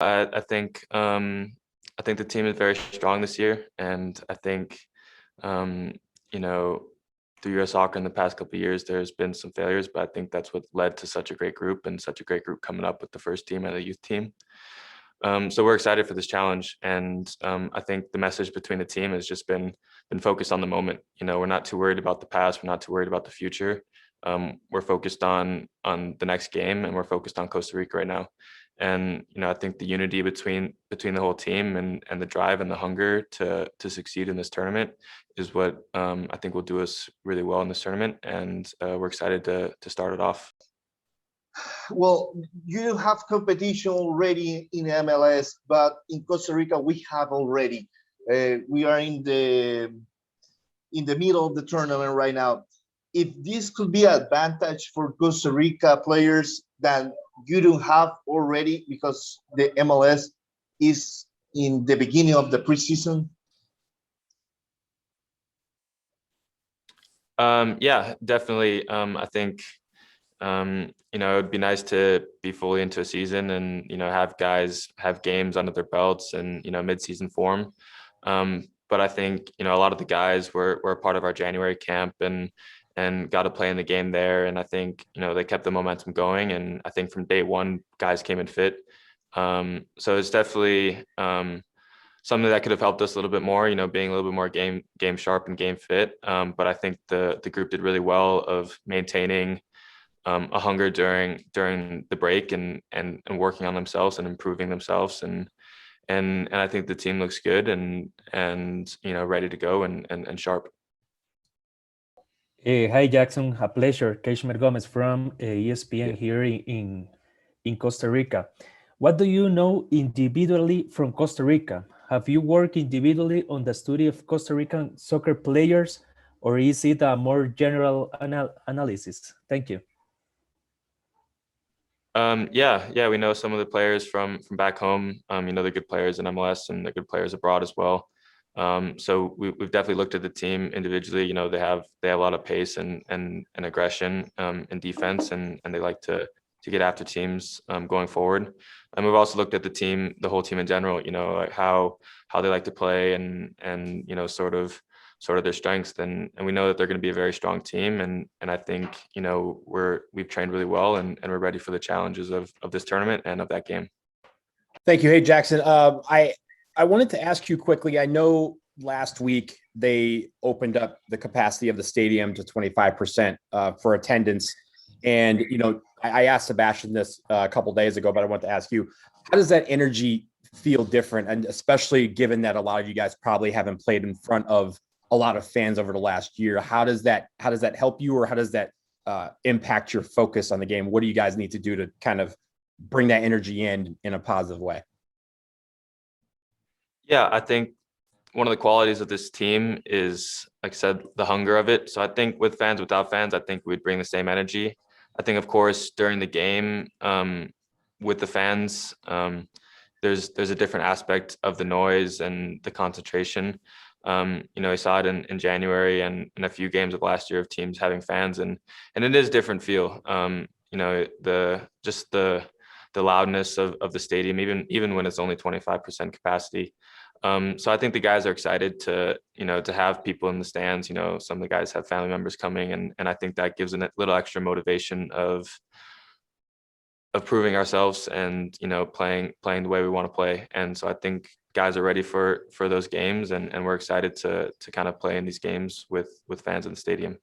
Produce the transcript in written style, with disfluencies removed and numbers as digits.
I think the team is very strong this year, and I think you know, through U.S. soccer in the past couple of years, there's been some failures, but I think that's what led to such a great group and such a great group coming up with the first team and the youth team. So we're excited for this challenge, and I think the message between the team has just been focused on the moment. We're not too worried about the past. We're not too worried about the future. We're focused on the next game, and we're focused on Costa Rica right now. And I think the unity between the whole team and the drive and the hunger to succeed in this tournament is what I think will do us really well in this tournament. And we're excited to start it off. Well, you have competition already in MLS, but in Costa Rica we have already. We are in the middle of the tournament right now. If this could be an advantage for Costa Rica players that you don't have already because the MLS is in the beginning of the preseason? Yeah, definitely. I think it would be nice to be fully into a season and have guys have games under their belts and mid-season form. But I think a lot of the guys were a part of our January camp and got to play in the game there. And I think they kept the momentum going. And I think from day one, guys came in fit. So it's definitely something that could have helped us a little bit more, being a little bit more game sharp and game fit. But I think the group did really well of maintaining a hunger during the break and working on themselves and improving themselves. And I think the team looks good and ready to go and sharp. Hi, Jackson. A pleasure. Kashmir Gomez from ESPN here in Costa Rica. What do you know individually from Costa Rica? Have you worked individually on the study of Costa Rican soccer players, or is it a more general analysis? Thank you. Yeah, we know some of the players from back home. They're good players in MLS and they're good players abroad as well. So we've definitely looked at the team individually. They have a lot of pace and aggression in defense, and they like to get after teams going forward. And we've also looked at the whole team in general. Like how they like to play and sort of their strengths. And we know that they're going to be a very strong team. And I think we've trained really well and we're ready for the challenges of this tournament and of that game. Thank you. Hey, Jackson. I wanted to ask you quickly. I know last week they opened up the capacity of the stadium to 25% for attendance. And, I asked Sebastian this a couple of days ago, but I want to ask you, how does that energy feel different? And especially given that a lot of you guys probably haven't played in front of a lot of fans over the last year, how does that help you, or how does that impact your focus on the game? What do you guys need to do to kind of bring that energy in a positive way? Yeah, I think one of the qualities of this team is, like I said, the hunger of it. So I think with fans, without fans, I think we'd bring the same energy. I think, of course, during the game with the fans, there's a different aspect of the noise and the concentration. I saw it in January and in a few games of last year of teams having fans, and it is a different feel. The loudness of the stadium, even when it's only 25% capacity. So I think the guys are excited to have people in the stands. Some of the guys have family members coming, and I think that gives a little extra motivation of proving ourselves and playing the way we want to play. And so I think guys are ready for those games, and we're excited to kind of play in these games with fans in the stadium.